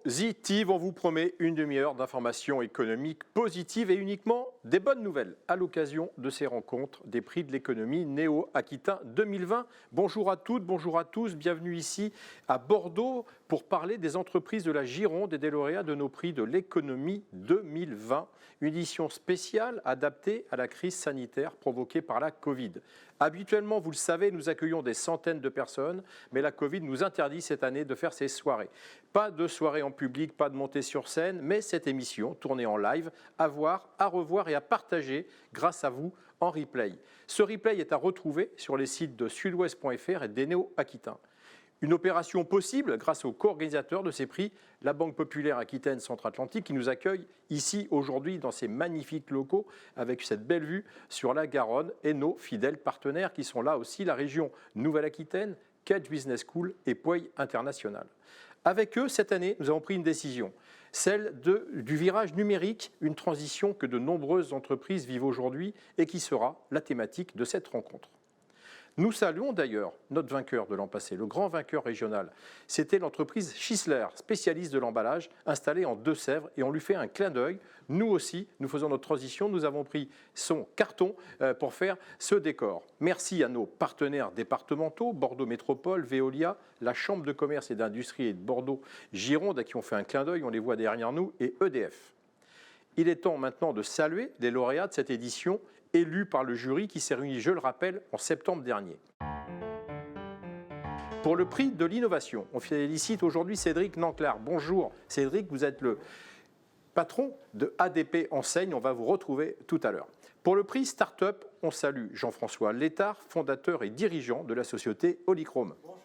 Positive, on vous promet une demi-heure d'informations économiques positives et uniquement des bonnes nouvelles à l'occasion de ces rencontres des prix de l'économie Néo-Aquitain 2020. Bonjour à toutes, bonjour à tous, bienvenue ici à Bordeaux pour parler des entreprises de la Gironde et des lauréats de nos prix de l'économie 2020. Une édition spéciale adaptée à la crise sanitaire provoquée par la Covid. Habituellement, vous le savez, nous accueillons des centaines de personnes, mais la Covid nous interdit cette année de faire ces soirées. Pas de soirée en public, pas de montée sur scène, mais cette émission tournée en live, à voir, à revoir et à partager grâce à vous en replay. Ce replay est à retrouver sur les sites de sudouest.fr et des Néo-Aquitains. Une opération possible grâce aux co-organisateurs de ces prix, la Banque Populaire Aquitaine Centre-Atlantique, qui nous accueille ici aujourd'hui dans ces magnifiques locaux avec cette belle vue sur la Garonne et nos fidèles partenaires qui sont là aussi, la région Nouvelle-Aquitaine, Kedge Business School et Puey International. Avec eux, cette année, nous avons pris une décision, celle du virage numérique, une transition que de nombreuses entreprises vivent aujourd'hui et qui sera la thématique de cette rencontre. Nous saluons d'ailleurs notre vainqueur de l'an passé, le grand vainqueur régional. C'était l'entreprise Schisler, spécialiste de l'emballage, installée en Deux-Sèvres, et on lui fait un clin d'œil. Nous aussi, nous faisons notre transition, nous avons pris son carton pour faire ce décor. Merci à nos partenaires départementaux, Bordeaux Métropole, Veolia, la Chambre de commerce et d'industrie de Bordeaux, Gironde, à qui on fait un clin d'œil, on les voit derrière nous, et EDF. Il est temps maintenant de saluer les lauréats de cette édition, élus par le jury qui s'est réuni, je le rappelle, en septembre dernier. Pour le prix de l'innovation, on félicite aujourd'hui Cédric Nanclar. Bonjour Cédric, vous êtes le patron de ADP Enseigne, on va vous retrouver tout à l'heure. Pour le prix Start-up, on salue Jean-François Létard, fondateur et dirigeant de la société Holychrome. Bonjour.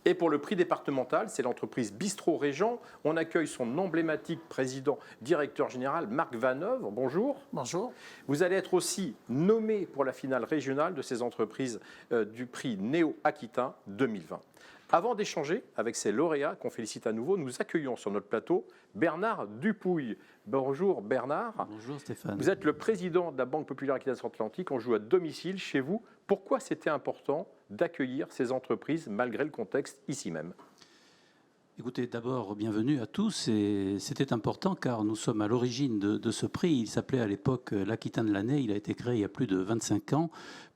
Et pour le prix départemental, c'est l'entreprise Bistro Régent. On accueille son emblématique président, directeur général, Marc Vaneuve. Bonjour. Bonjour. Vous allez être aussi nommé pour la finale régionale de ces entreprises du prix Néo-Aquitain 2020. Avant d'échanger avec ces lauréats qu'on félicite à nouveau, nous accueillons sur notre plateau Bernard Dupouille. Bonjour Bernard. Bonjour Stéphane. Vous êtes le président de la Banque Populaire Aquitaine Centre-Atlantique. On joue à domicile chez vous. Pourquoi c'était important d'accueillir ces entreprises malgré le contexte ici même ? Écoutez, d'abord, bienvenue à tous. Et c'était important car nous sommes à l'origine de ce prix. Il s'appelait à l'époque l'Aquitain de l'année. Il a été créé il y a plus de 25 ans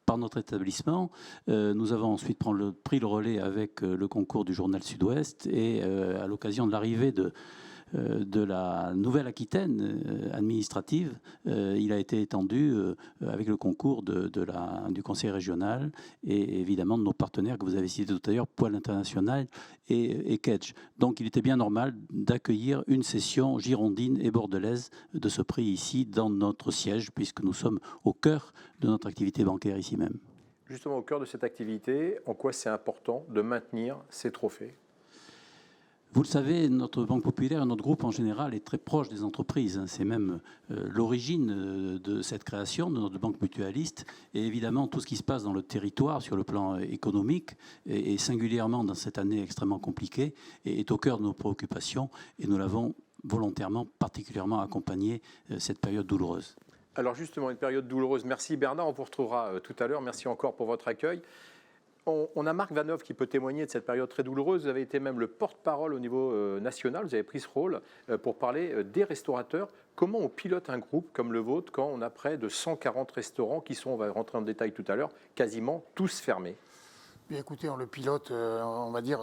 par notre établissement. Nous avons ensuite pris le relais avec le concours du journal Sud-Ouest et à l'occasion de l'arrivée de la Nouvelle-Aquitaine administrative, il a été étendu avec le concours du conseil régional et évidemment de nos partenaires que vous avez cités tout à l'heure, Puey International et Kedge. Donc il était bien normal d'accueillir une session girondine et bordelaise de ce prix ici dans notre siège puisque nous sommes au cœur de notre activité bancaire ici même. Justement au cœur de cette activité, en quoi c'est important de maintenir ces trophées ? Vous le savez, notre Banque Populaire, notre groupe en général, est très proche des entreprises. C'est même l'origine de cette création de notre banque mutualiste. Et évidemment, tout ce qui se passe dans le territoire sur le plan économique, et singulièrement dans cette année extrêmement compliquée, est au cœur de nos préoccupations. Et nous l'avons volontairement, particulièrement accompagné cette période douloureuse. Alors justement, une période douloureuse. Merci Bernard, on vous retrouvera tout à l'heure. Merci encore pour votre accueil. On a Marc Vaneuve qui peut témoigner de cette période très douloureuse. Vous avez été même le porte-parole au niveau national. Vous avez pris ce rôle pour parler des restaurateurs. Comment on pilote un groupe comme le vôtre quand on a près de 140 restaurants qui sont, on va rentrer en détail tout à l'heure, quasiment tous fermés ? Bien, écoutez, on le pilote, on va dire,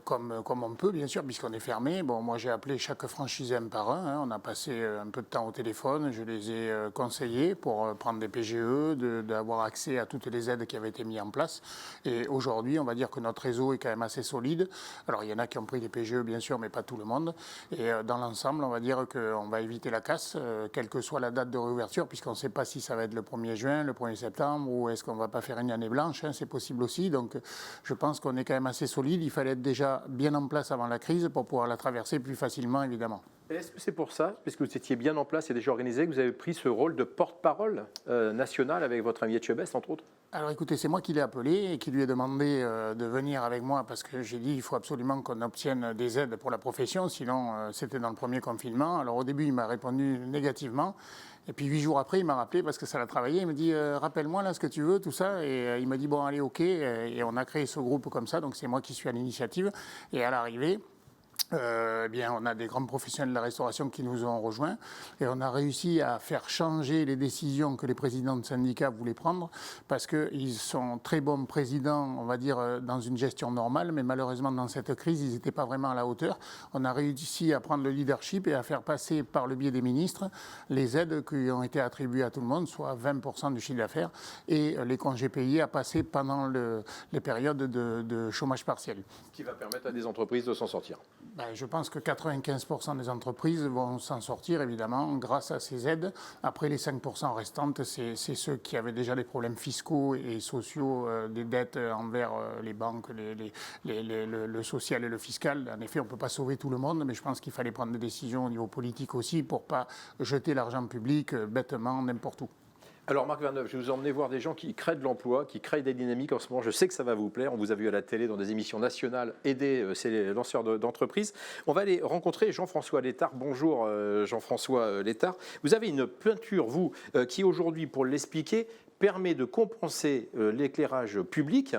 comme on peut, bien sûr, puisqu'on est fermé. Bon, moi, j'ai appelé chaque franchisé un par un. On a passé un peu de temps au téléphone. Je les ai conseillés pour prendre des PGE, d'avoir accès à toutes les aides qui avaient été mises en place. Et aujourd'hui, on va dire que notre réseau est quand même assez solide. Alors, il y en a qui ont pris des PGE, bien sûr, mais pas tout le monde. Et dans l'ensemble, on va dire qu'on va éviter la casse, quelle que soit la date de réouverture, puisqu'on ne sait pas si ça va être le 1er juin, le 1er septembre, ou est-ce qu'on ne va pas faire une année blanche. C'est possible aussi. Donc, je pense qu'on est quand même assez solide. Il fallait être déjà bien en place avant la crise pour pouvoir la traverser plus facilement, évidemment. Est-ce que c'est pour ça, puisque vous étiez bien en place et déjà organisé, que vous avez pris ce rôle de porte-parole national avec votre ami Etchebest, entre autres ? Alors écoutez, c'est moi qui l'ai appelé et qui lui ai demandé de venir avec moi parce que j'ai dit il faut absolument qu'on obtienne des aides pour la profession, sinon c'était dans le premier confinement. Alors au début, il m'a répondu négativement. Et puis 8 jours après, il m'a rappelé parce que ça l'a travaillé. Il me dit rappelle-moi là ce que tu veux, tout ça. Et il m'a dit bon allez, ok. Et on a créé ce groupe comme ça. Donc c'est moi qui suis à l'initiative. Et à l'arrivée, bien, on a des grands professionnels de la restauration qui nous ont rejoints et on a réussi à faire changer les décisions que les présidents de syndicats voulaient prendre parce qu'ils sont très bons présidents, on va dire, dans une gestion normale, mais malheureusement, dans cette crise, ils n'étaient pas vraiment à la hauteur. On a réussi à prendre le leadership et à faire passer par le biais des ministres les aides qui ont été attribuées à tout le monde, soit 20% du chiffre d'affaires, et les congés payés à passer pendant les périodes de chômage partiel. Ce qui va permettre à des entreprises de s'en sortir. Je pense que 95% des entreprises vont s'en sortir, évidemment, grâce à ces aides. Après, les 5% restantes, c'est ceux qui avaient déjà des problèmes fiscaux et sociaux, des dettes envers les banques, le social et le fiscal. En effet, on ne peut pas sauver tout le monde, mais je pense qu'il fallait prendre des décisions au niveau politique aussi pour ne pas jeter l'argent public bêtement n'importe où. Alors Marc Verneuve, je vais vous emmener voir des gens qui créent de l'emploi, qui créent des dynamiques en ce moment. Je sais que ça va vous plaire. On vous a vu à la télé dans des émissions nationales aider ces lanceurs d'entreprises. On va aller rencontrer Jean-François Létard. Bonjour Jean-François Létard. Vous avez une peinture, vous, qui aujourd'hui, pour l'expliquer, permet de compenser l'éclairage public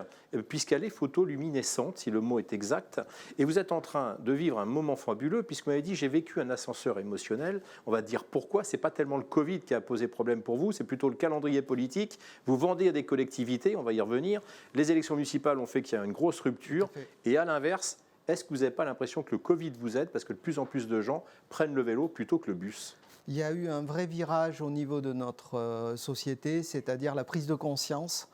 puisqu'elle est photoluminescente, si le mot est exact. Et vous êtes en train de vivre un moment fabuleux puisque vous m'avez dit j'ai vécu un ascenseur émotionnel. On va dire pourquoi. Ce n'est pas tellement le Covid qui a posé problème pour vous, c'est plutôt le calendrier politique. Vous vendez à des collectivités, on va y revenir. Les élections municipales ont fait qu'il y a une grosse rupture. Et à l'inverse, est-ce que vous n'avez pas l'impression que le Covid vous aide parce que de plus en plus de gens prennent le vélo plutôt que le bus ? Il y a eu un vrai virage au niveau de notre société, c'est-à-dire la prise de conscience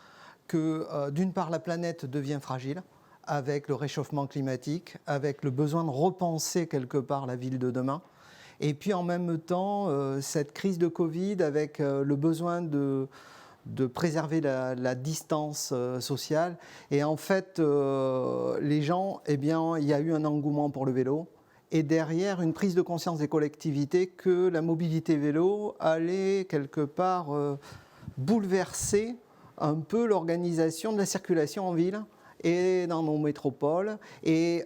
que d'une part la planète devient fragile avec le réchauffement climatique, avec le besoin de repenser quelque part la ville de demain, et puis en même temps cette crise de Covid avec le besoin de préserver la distance sociale. Et en fait, les gens, eh bien, il y a eu un engouement pour le vélo. Et derrière, une prise de conscience des collectivités que la mobilité vélo allait quelque part bouleverser un peu l'organisation de la circulation en ville et dans nos métropoles. Et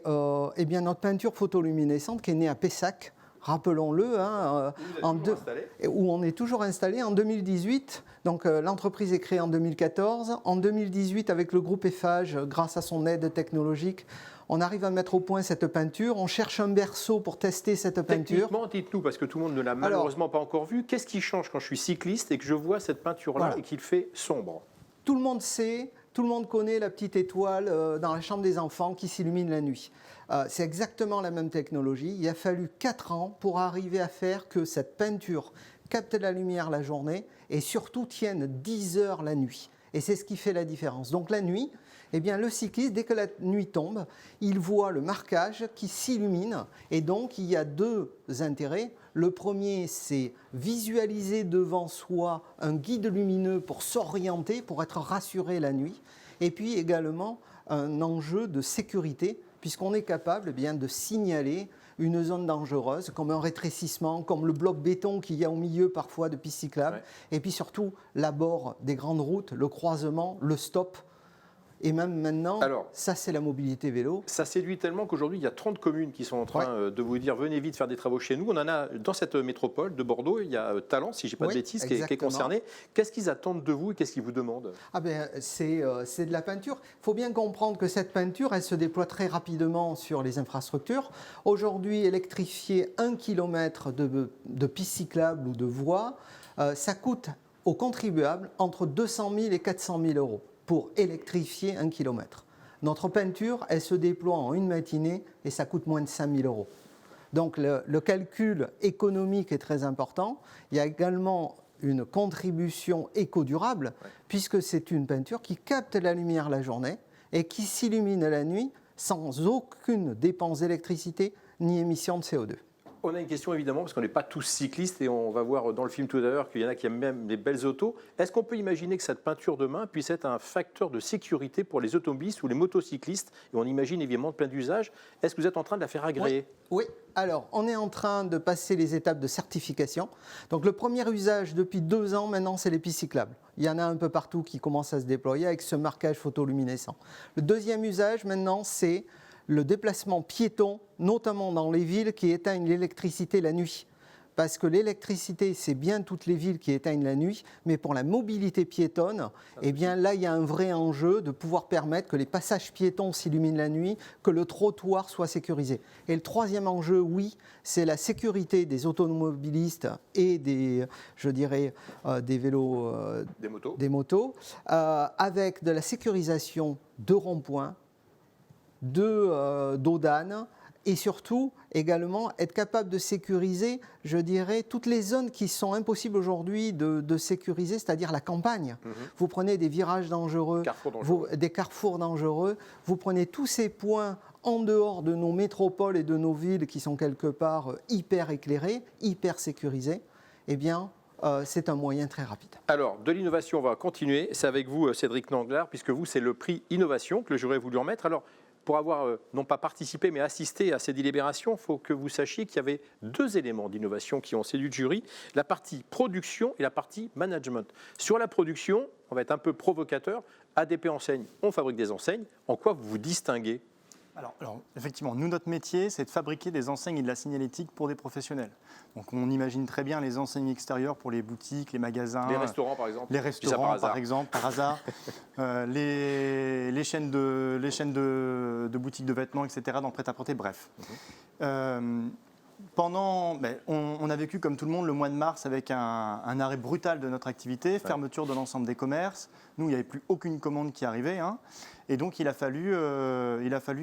eh bien, notre peinture photoluminescente qui est née à Pessac, rappelons-le, où on est toujours installé en 2018. Donc l'entreprise est créée en 2014. En 2018, avec le groupe Eiffage, grâce à son aide technologique, on arrive à mettre au point cette peinture. On cherche un berceau pour tester cette peinture. Techniquement, dites-nous, parce que tout le monde ne l'a malheureusement pas encore vu, qu'est-ce qui change quand je suis cycliste et que je vois cette peinture-là et qu'il fait sombre ? Tout le monde sait, tout le monde connaît la petite étoile dans la chambre des enfants qui s'illumine la nuit. C'est exactement la même technologie. Il a fallu 4 ans pour arriver à faire que cette peinture capte la lumière la journée et surtout tienne 10 heures la nuit. Et c'est ce qui fait la différence. Donc la nuit, eh bien, le cycliste, dès que la nuit tombe, il voit le marquage qui s'illumine. Et donc, il y a 2 intérêts. Le premier, c'est visualiser devant soi un guide lumineux pour s'orienter, pour être rassuré la nuit. Et puis également, un enjeu de sécurité, puisqu'on est capable eh bien, de signaler une zone dangereuse, comme un rétrécissement, comme le bloc béton qu'il y a au milieu parfois de pistes cyclables. Ouais. Et puis surtout, l'abord des grandes routes, le croisement, le stop. Et même maintenant, ça c'est la mobilité vélo. Ça séduit tellement qu'aujourd'hui, il y a 30 communes qui sont en train de vous dire venez vite faire des travaux chez nous. On en a dans cette métropole de Bordeaux, il y a Talence, si je ne dis pas de bêtises, qui est concerné. Qu'est-ce qu'ils attendent de vous et qu'est-ce qu'ils vous demandent ? C'est de la peinture. Il faut bien comprendre que cette peinture, elle se déploie très rapidement sur les infrastructures. Aujourd'hui, électrifier 1 km de piste cyclable ou de voie, ça coûte aux contribuables entre 200 000 et 400 000 euros. Pour électrifier 1 km. Notre peinture, elle se déploie en une matinée et ça coûte moins de 5 000 euros. Donc le calcul économique est très important. Il y a également une contribution éco-durable puisque c'est une peinture qui capte la lumière la journée et qui s'illumine la nuit sans aucune dépense d'électricité ni émission de CO2. On a une question évidemment, parce qu'on n'est pas tous cyclistes et on va voir dans le film tout à l'heure qu'il y en a qui aiment même les belles autos. Est-ce qu'on peut imaginer que cette peinture demain puisse être un facteur de sécurité pour les automobilistes ou les motocyclistes ? Et on imagine évidemment plein d'usages. Est-ce que vous êtes en train de la faire agréer ? Oui. Alors, on est en train de passer les étapes de certification. Donc, le premier usage depuis 2 ans maintenant, c'est les pistes cyclables. Il y en a un peu partout qui commencent à se déployer avec ce marquage photoluminescent. Le deuxième usage maintenant, c'est le déplacement piéton, notamment dans les villes qui éteignent l'électricité la nuit. parce que l'électricité, c'est bien toutes les villes qui éteignent la nuit, mais pour la mobilité piétonne, eh bien là, il y a un vrai enjeu de pouvoir permettre que les passages piétons s'illuminent la nuit, que le trottoir soit sécurisé. Et le troisième enjeu, oui, c'est la sécurité des automobilistes et des, je dirais, des vélos, des motos, avec de la sécurisation de ronds-points, d'eau d'âne, et surtout également être capable de sécuriser, je dirais, toutes les zones qui sont impossibles aujourd'hui de sécuriser, c'est-à-dire la campagne. Vous prenez des virages dangereux, des carrefours dangereux, vous prenez tous ces points en dehors de nos métropoles et de nos villes qui sont quelque part hyper éclairés, hyper sécurisés, eh bien, c'est un moyen très rapide. Alors, de l'innovation, on va continuer. C'est avec vous, Cédric Nanglard, puisque vous, c'est le prix Innovation que le jury a voulu remettre. Alors, pour avoir non pas participé, mais assisté à ces délibérations, il faut que vous sachiez qu'il y avait 2 éléments d'innovation qui ont séduit le jury, la partie production et la partie management. Sur la production, on va être un peu provocateur. ADP Enseigne, on fabrique des enseignes. En quoi vous vous distinguez ? Alors, effectivement, nous, notre métier, c'est de fabriquer des enseignes et de la signalétique pour des professionnels. Donc, on imagine très bien les enseignes extérieures pour les boutiques, les magasins. Les restaurants, par exemple. Les restaurants, par exemple, par hasard. Les chaînes de boutiques de vêtements, etc., dans le prêt-à-porter, bref. On a vécu, comme tout le monde, le mois de mars avec un arrêt brutal de notre activité, fermeture de l'ensemble des commerces. Nous, il n'y avait plus aucune commande qui arrivait. Et donc, il a fallu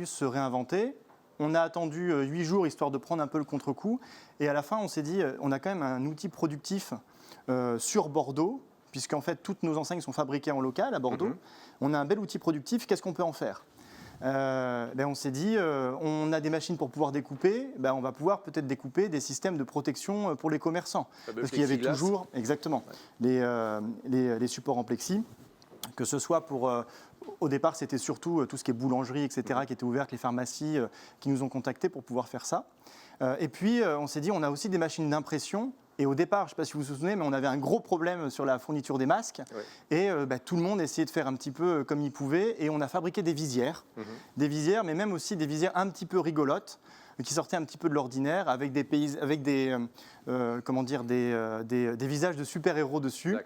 se réinventer. On a attendu 8 jours, histoire de prendre un peu le contre-coup. Et à la fin, on s'est dit, on a quand même un outil productif sur Bordeaux, puisqu'en fait, toutes nos enseignes sont fabriquées en local à Bordeaux. On a un bel outil productif. Qu'est-ce qu'on peut en faire ? On s'est dit, on a des machines pour pouvoir découper, on va pouvoir peut-être découper des systèmes de protection pour les commerçants. Parce qu'il y avait toujours, exactement, les supports en plexi, que ce soit pour... au départ, c'était surtout tout ce qui est boulangerie, etc., qui était ouverte, les pharmacies qui nous ont contactés pour pouvoir faire ça. Et puis, on s'est dit, on a aussi des machines d'impression. Et au départ, je ne sais pas si vous vous souvenez, mais on avait un gros problème sur la fourniture des masques. Et tout le monde essayait de faire un petit peu comme il pouvait. Et on a fabriqué des visières. Des visières, mais même aussi des visières un petit peu rigolotes, qui sortaient un petit peu de l'ordinaire, avec des visages de super-héros dessus.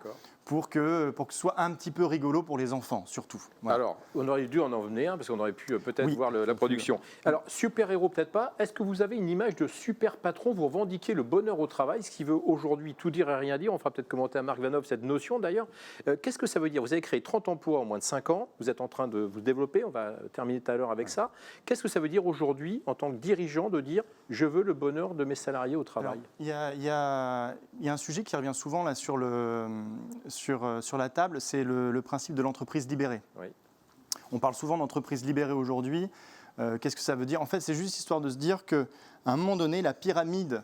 Pour que ce soit un petit peu rigolo pour les enfants, surtout. Voilà. Alors, on aurait dû en venir un, parce qu'on aurait pu peut-être voir la production. Alors, super-héros, peut-être pas. Est-ce que vous avez une image de super-patron ? Vous revendiquez le bonheur au travail, ce qui veut aujourd'hui tout dire et rien dire. On fera peut-être commenter à Marc Vanhoff cette notion, d'ailleurs. Qu'est-ce que ça veut dire ? Vous avez créé 30 emplois en moins de 5 ans. Vous êtes en train de vous développer. On va terminer tout à l'heure avec ça. Qu'est-ce que ça veut dire aujourd'hui, en tant que dirigeant, de dire « je veux le bonheur de mes salariés au travail » ? Il y a un sujet qui revient souvent là sur la table, c'est le principe de l'entreprise libérée. On parle souvent d'entreprise libérée aujourd'hui. Qu'est-ce que ça veut dire ? En fait, c'est juste histoire de se dire qu'à un moment donné, la pyramide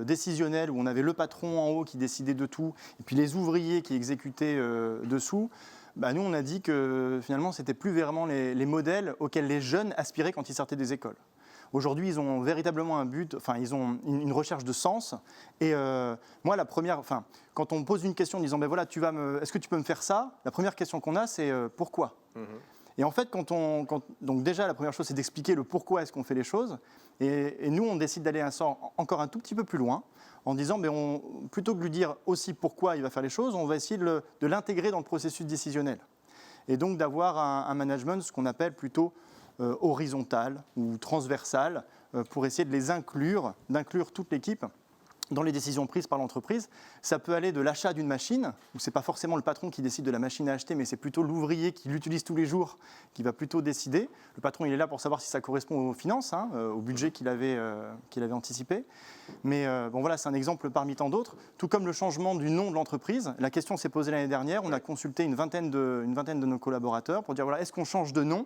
décisionnelle, où on avait le patron en haut qui décidait de tout, et puis les ouvriers qui exécutaient dessous, nous, on a dit que finalement, ce n'était plus vraiment les modèles auxquels les jeunes aspiraient quand ils sortaient des écoles. Aujourd'hui, ils ont véritablement un but, ils ont une recherche de sens. Et moi, quand on me pose une question en disant, est-ce que tu peux me faire ça ? La première question qu'on a, c'est pourquoi ? Et en fait, donc déjà, la première chose, c'est d'expliquer le pourquoi est-ce qu'on fait les choses. Et nous, on décide d'aller encore un tout petit peu plus loin, en disant, plutôt que de lui dire aussi pourquoi il va faire les choses, on va essayer de l'intégrer dans le processus décisionnel. Et donc d'avoir un management, ce qu'on appelle plutôt horizontal ou transversal, pour essayer de les d'inclure toute l'équipe dans les décisions prises par l'entreprise. Ça peut aller de l'achat d'une machine, où ce n'est pas forcément le patron qui décide de la machine à acheter, mais c'est plutôt l'ouvrier qui l'utilise tous les jours qui va plutôt décider. Le patron, il est là pour savoir si ça correspond aux finances, au budget qu'il avait anticipé. Mais c'est un exemple parmi tant d'autres. Tout comme le changement du nom de l'entreprise. La question s'est posée l'année dernière. On a consulté une vingtaine de nos collaborateurs pour dire, est-ce qu'on change de nom ?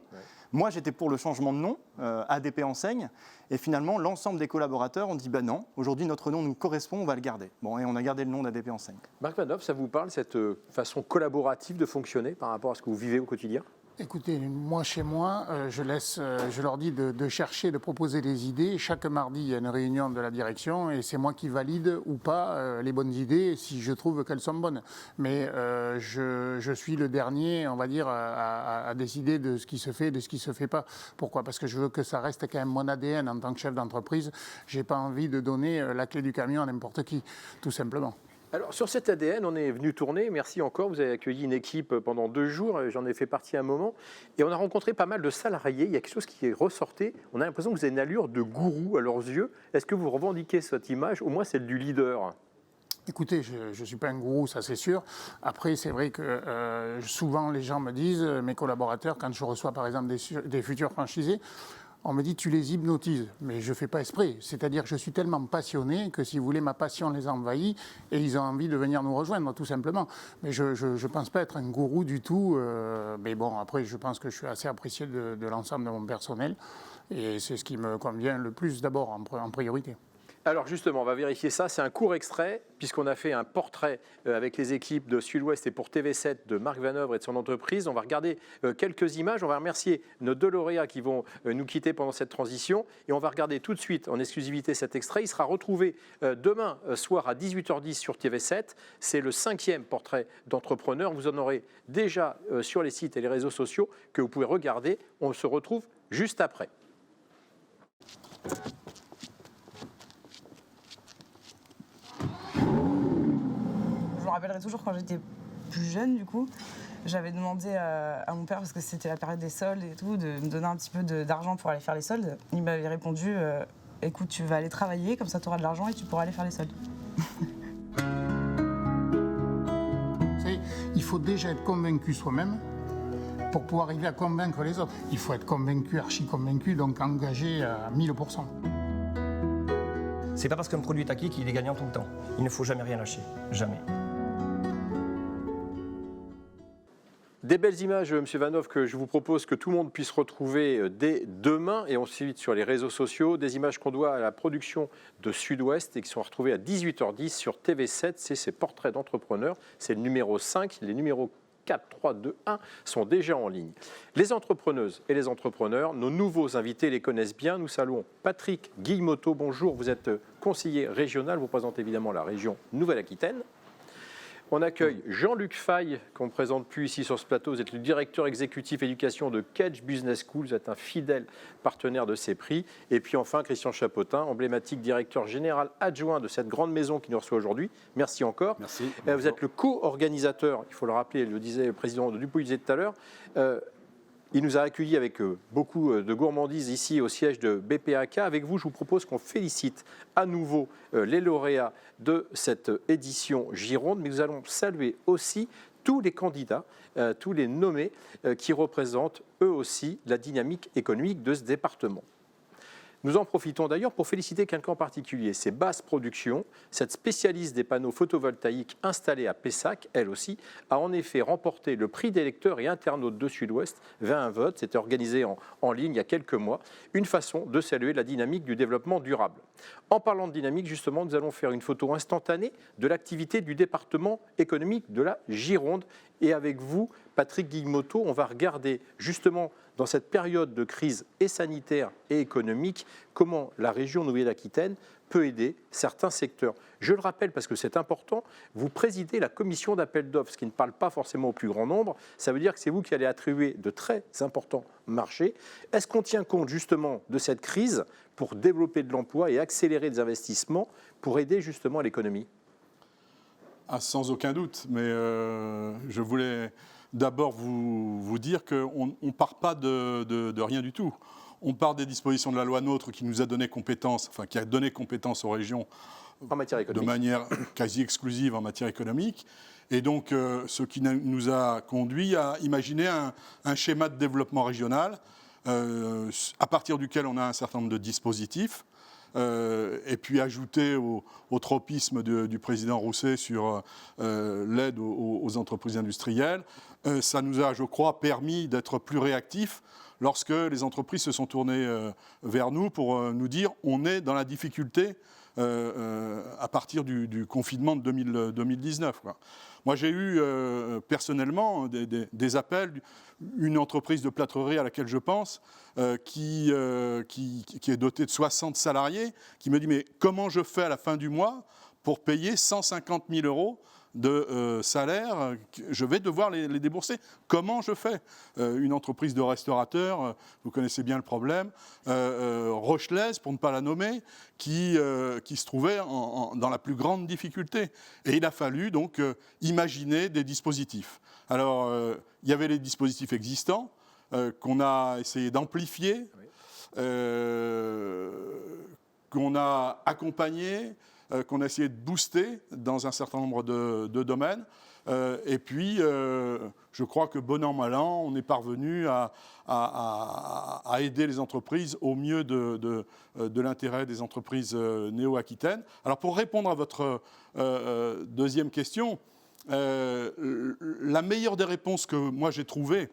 Moi, j'étais pour le changement de nom, ADP Enseigne. Et finalement, l'ensemble des collaborateurs ont dit, non, aujourd'hui, notre nom nous correspond, on va le garder. Et on a gardé le nom d'ADP Enseigne. Marc Vanhoff, ça vous parle, cette façon collaborative de fonctionner par rapport à ce que vous vivez au quotidien ? Écoutez, moi, chez moi, je leur dis de chercher, de proposer des idées. Chaque mardi, il y a une réunion de la direction et c'est moi qui valide ou pas les bonnes idées si je trouve qu'elles sont bonnes. Mais je suis le dernier, on va dire, à décider de ce qui se fait et de ce qui ne se fait pas. Pourquoi ? Parce que je veux que ça reste quand même mon ADN en tant que chef d'entreprise. Je n'ai pas envie de donner la clé du camion à n'importe qui, tout simplement. Alors sur cet ADN, on est venu tourner, merci encore, vous avez accueilli une équipe pendant 2 jours, j'en ai fait partie un moment, et on a rencontré pas mal de salariés, il y a quelque chose qui est ressorti, on a l'impression que vous avez une allure de gourou à leurs yeux, est-ce que vous revendiquez cette image, au moins celle du leader ? Écoutez, je ne suis pas un gourou, ça c'est sûr. Après, c'est vrai que souvent les gens me disent, mes collaborateurs, quand je reçois par exemple des futurs franchisés, on me dit tu les hypnotises, mais je ne fais pas exprès. C'est-à-dire que je suis tellement passionné que si vous voulez, ma passion les envahit et ils ont envie de venir nous rejoindre, tout simplement. Mais je ne pense pas être un gourou du tout. Mais bon, après, je pense que je suis assez apprécié de l'ensemble de mon personnel et c'est ce qui me convient le plus d'abord en priorité. Alors justement, on va vérifier ça. C'est un court extrait, puisqu'on a fait un portrait avec les équipes de Sud-Ouest et pour TV7 de Marc Vanovre et de son entreprise. On va regarder quelques images. On va remercier nos 2 lauréats qui vont nous quitter pendant cette transition. Et on va regarder tout de suite en exclusivité cet extrait. Il sera retrouvé demain soir à 18h10 sur TV7. C'est le 5e portrait d'entrepreneur. Vous en aurez déjà sur les sites et les réseaux sociaux que vous pouvez regarder. On se retrouve juste après. Je me rappellerai toujours quand j'étais plus jeune, du coup, j'avais demandé à mon père, parce que c'était la période des soldes et tout, de me donner un petit peu d'argent pour aller faire les soldes. Il m'avait répondu écoute, tu vas aller travailler, comme ça tu auras de l'argent et tu pourras aller faire les soldes. Il faut déjà être convaincu soi-même pour pouvoir arriver à convaincre les autres. Il faut être convaincu, archi-convaincu, donc engagé à 1000%. C'est pas parce qu'un produit est acquis qu'il est gagnant tout le temps. Il ne faut jamais rien lâcher. Jamais. Des belles images, M. Vanov, que je vous propose que tout le monde puisse retrouver dès demain et ensuite sur les réseaux sociaux. Des images qu'on doit à la production de Sud-Ouest et qui sont retrouvées à 18h10 sur TV7. C'est ces portraits d'entrepreneurs. C'est le numéro 5. Les numéros 4, 3, 2, 1 sont déjà en ligne. Les entrepreneuses et les entrepreneurs, nos nouveaux invités les connaissent bien. Nous saluons Patrick Guillemotto. Bonjour, vous êtes conseiller régional. Vous représentez évidemment la région Nouvelle-Aquitaine. On accueille Jean-Luc Faye, qu'on ne présente plus ici sur ce plateau. Vous êtes le directeur exécutif éducation de Kedge Business School. Vous êtes un fidèle partenaire de ces prix. Et puis enfin, Christian Chapotin, emblématique directeur général adjoint de cette grande maison qui nous reçoit aujourd'hui. Merci encore. Merci. Vous êtes le co-organisateur, il faut le rappeler, le disait le président de Dupuis disait tout à l'heure. Il nous a accueillis avec beaucoup de gourmandise ici au siège de BPAK. Avec vous, je vous propose qu'on félicite à nouveau les lauréats de cette édition Gironde, mais nous allons saluer aussi tous les candidats, tous les nommés qui représentent eux aussi la dynamique économique de ce département. Nous en profitons d'ailleurs pour féliciter quelqu'un en particulier. C'est Basse Production, cette spécialiste des panneaux photovoltaïques installés à Pessac, elle aussi, a en effet remporté le prix des lecteurs et internautes de Sud-Ouest, 21 votes. C'était organisé en ligne il y a quelques mois. Une façon de saluer la dynamique du développement durable. En parlant de dynamique, justement, nous allons faire une photo instantanée de l'activité du département économique de la Gironde. Et avec vous, Patrick Guillemotto, on va regarder justement dans cette période de crise et sanitaire et économique, comment la région Nouvelle-Aquitaine peut aider certains secteurs. Je le rappelle parce que c'est important, vous présidez la commission d'appel d'offres, ce qui ne parle pas forcément au plus grand nombre. Ça veut dire que c'est vous qui allez attribuer de très importants marchés. Est-ce qu'on tient compte justement de cette crise pour développer de l'emploi et accélérer des investissements pour aider justement l'économie ? Sans aucun doute, mais je voulais d'abord vous dire qu'on ne part pas de rien du tout. On part des dispositions de la loi NOTRe qui nous a donné compétence, enfin qui a donné compétence aux régions en matière économique, de manière quasi exclusive en matière économique. Et donc, ce qui nous a conduit à imaginer un schéma de développement régional à partir duquel on a un certain nombre de dispositifs. Et puis ajouter au tropisme du président Rousset sur l'aide aux entreprises industrielles, ça nous a, je crois, permis d'être plus réactifs lorsque les entreprises se sont tournées vers nous pour nous dire on est dans la difficulté à partir du confinement de 2019. Quoi. Moi, j'ai eu personnellement des appels, une entreprise de plâtrerie à laquelle je pense, qui est dotée de 60 salariés, qui me dit, mais comment je fais à la fin du mois pour payer 150 000 euros de salaire, je vais devoir les débourser. Comment je fais? Une entreprise de restaurateurs, vous connaissez bien le problème, Rochelaise, pour ne pas la nommer, qui se trouvait dans la plus grande difficulté. Et il a fallu donc imaginer des dispositifs. Alors, il y avait les dispositifs existants qu'on a essayé d'amplifier, qu'on a accompagnés, qu'on a essayé de booster dans un certain nombre de domaines. Et puis, je crois que bon an, mal an, on est parvenu à aider les entreprises au mieux de l'intérêt des entreprises néo-aquitaines. Alors, pour répondre à votre deuxième question, la meilleure des réponses que moi j'ai trouvées,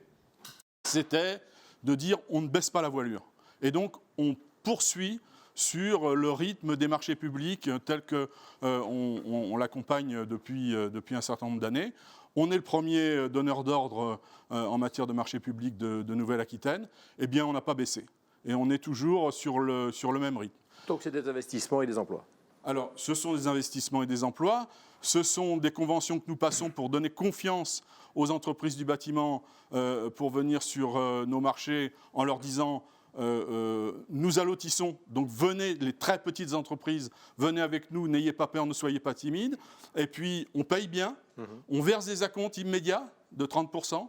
c'était de dire on ne baisse pas la voilure. Et donc, on poursuit sur le rythme des marchés publics tel qu'on l'accompagne depuis un certain nombre d'années. On est le premier donneur d'ordre en matière de marchés publics de Nouvelle-Aquitaine. Eh bien, on n'a pas baissé. Et on est toujours sur le même rythme. Donc, c'est des investissements et des emplois. Alors, ce sont des investissements et des emplois. Ce sont des conventions que nous passons pour donner confiance aux entreprises du bâtiment pour venir sur nos marchés en leur disant nous allotissons, donc venez, les très petites entreprises, venez avec nous, n'ayez pas peur, ne soyez pas timides. Et puis, on paye bien, on verse des acomptes immédiats de 30%,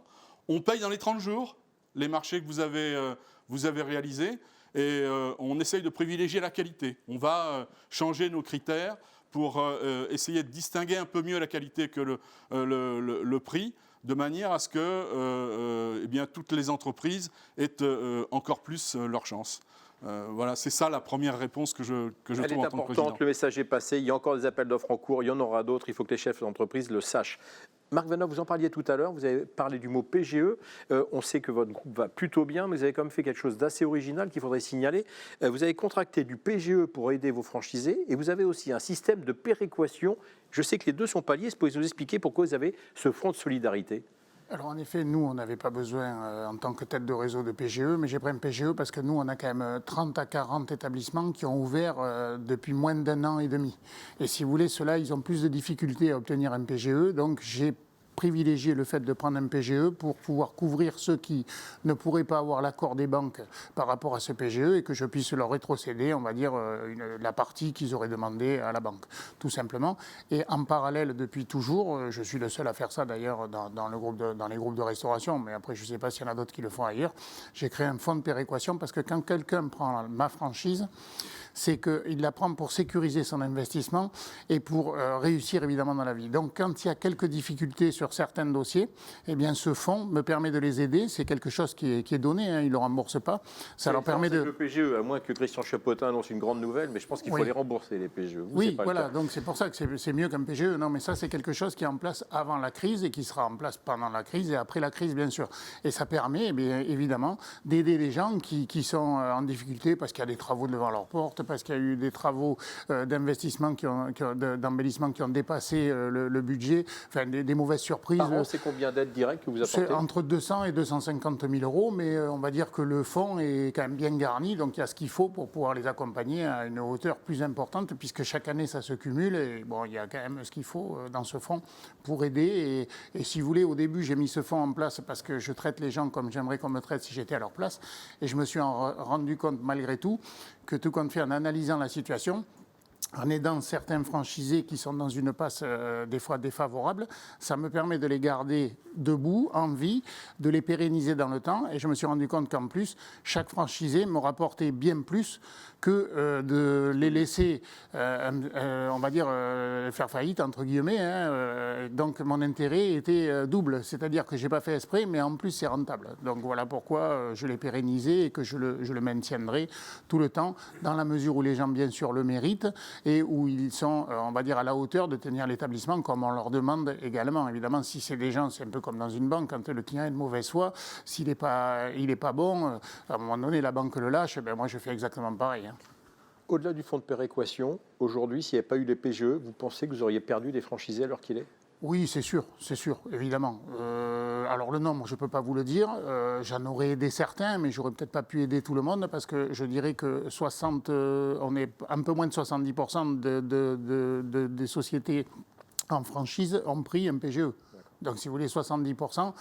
on paye dans les 30 jours les marchés que vous avez réalisés, et on essaye de privilégier la qualité. On va changer nos critères pour essayer de distinguer un peu mieux la qualité que le prix, de manière à ce que eh bien, toutes les entreprises aient encore plus leur chance. Voilà, c'est ça la première réponse que je trouve en tant que président. Elle est importante, le message est passé, il y a encore des appels d'offres en cours, il y en aura d'autres, il faut que les chefs d'entreprise le sachent. Marc Vanhoff, vous en parliez tout à l'heure, vous avez parlé du mot PGE, on sait que votre groupe va plutôt bien, mais vous avez quand même fait quelque chose d'assez original qu'il faudrait signaler. Vous avez contracté du PGE pour aider vos franchisés et vous avez aussi un système de péréquation. Je sais que les deux sont pas liés, est-ce que vous pouvez nous expliquer pourquoi vous avez ce fonds de solidarité ? Alors en effet, nous, on n'avait pas besoin en tant que tête de réseau de PGE, mais j'ai pris un PGE parce que nous, on a quand même 30 à 40 établissements qui ont ouvert depuis moins d'1 an et demi. Et si vous voulez, ceux-là, ils ont plus de difficultés à obtenir un PGE, donc j'ai privilégier le fait de prendre un PGE pour pouvoir couvrir ceux qui ne pourraient pas avoir l'accord des banques par rapport à ce PGE et que je puisse leur rétrocéder, on va dire, la partie qu'ils auraient demandé à la banque, tout simplement. Et en parallèle, depuis toujours, je suis le seul à faire ça d'ailleurs dans les groupes de restauration, mais après je ne sais pas s'il y en a d'autres qui le font ailleurs, j'ai créé un fonds de péréquation parce que quand quelqu'un prend ma franchise, c'est qu'il la prend pour sécuriser son investissement et pour réussir évidemment dans la vie. Donc quand il y a quelques difficultés sur certains dossiers, eh bien ce fonds me permet de les aider. C'est quelque chose qui est donné, hein, ils ne le remboursent pas. Ça leur permet de... Le PGE, à moins que Christian Chapotin annonce une grande nouvelle, mais je pense qu'il faut les rembourser, les PGE. Oui, voilà, donc c'est pour ça que c'est mieux qu'un PGE. Non, mais ça c'est quelque chose qui est en place avant la crise et qui sera en place pendant la crise et après la crise, bien sûr. Et ça permet, eh bien, évidemment, d'aider les gens qui sont en difficulté parce qu'il y a des travaux devant leur porte, parce qu'il y a eu des travaux d'investissement d'embellissement qui ont dépassé le budget, enfin des mauvaises surprises. Par an, c'est combien d'aides directes que vous apportez ? C'est entre 200 et 250 000 euros, mais on va dire que le fonds est quand même bien garni, donc il y a ce qu'il faut pour pouvoir les accompagner à une hauteur plus importante, puisque chaque année ça se cumule, et bon, il y a quand même ce qu'il faut dans ce fonds pour aider. Et si vous voulez, au début, j'ai mis ce fonds en place parce que je traite les gens comme j'aimerais qu'on me traite si j'étais à leur place, et je me suis rendu compte malgré tout que tout compte fait, en analysant la situation, en aidant certains franchisés qui sont dans une passe des fois défavorable, ça me permet de les garder debout, en vie, de les pérenniser dans le temps. Et je me suis rendu compte qu'en plus, chaque franchisé me rapportait bien plus que de les laisser, on va dire, faire faillite, entre guillemets. Hein, donc mon intérêt était double, c'est-à-dire que je n'ai pas fait exprès, mais en plus c'est rentable. Donc voilà pourquoi je l'ai pérennisé et que je le maintiendrai tout le temps, dans la mesure où les gens, bien sûr, le méritent et où ils sont, on va dire, à la hauteur de tenir l'établissement comme on leur demande également. Évidemment, si c'est des gens, c'est un peu comme dans une banque, quand le client est de mauvaise foi, s'il n'est pas bon, à un moment donné, la banque le lâche, ben moi je fais exactement pareil. Hein. Au-delà du fonds de péréquation, aujourd'hui, s'il n'y avait pas eu les PGE, vous pensez que vous auriez perdu des franchisés à l'heure qu'il est ? Oui, c'est sûr, évidemment. Alors le nombre, je ne peux pas vous le dire. J'en aurais aidé certains, mais j'aurais peut-être pas pu aider tout le monde parce que je dirais que on est un peu moins de 70% des sociétés en franchise ont pris un PGE. Donc si vous voulez 70%,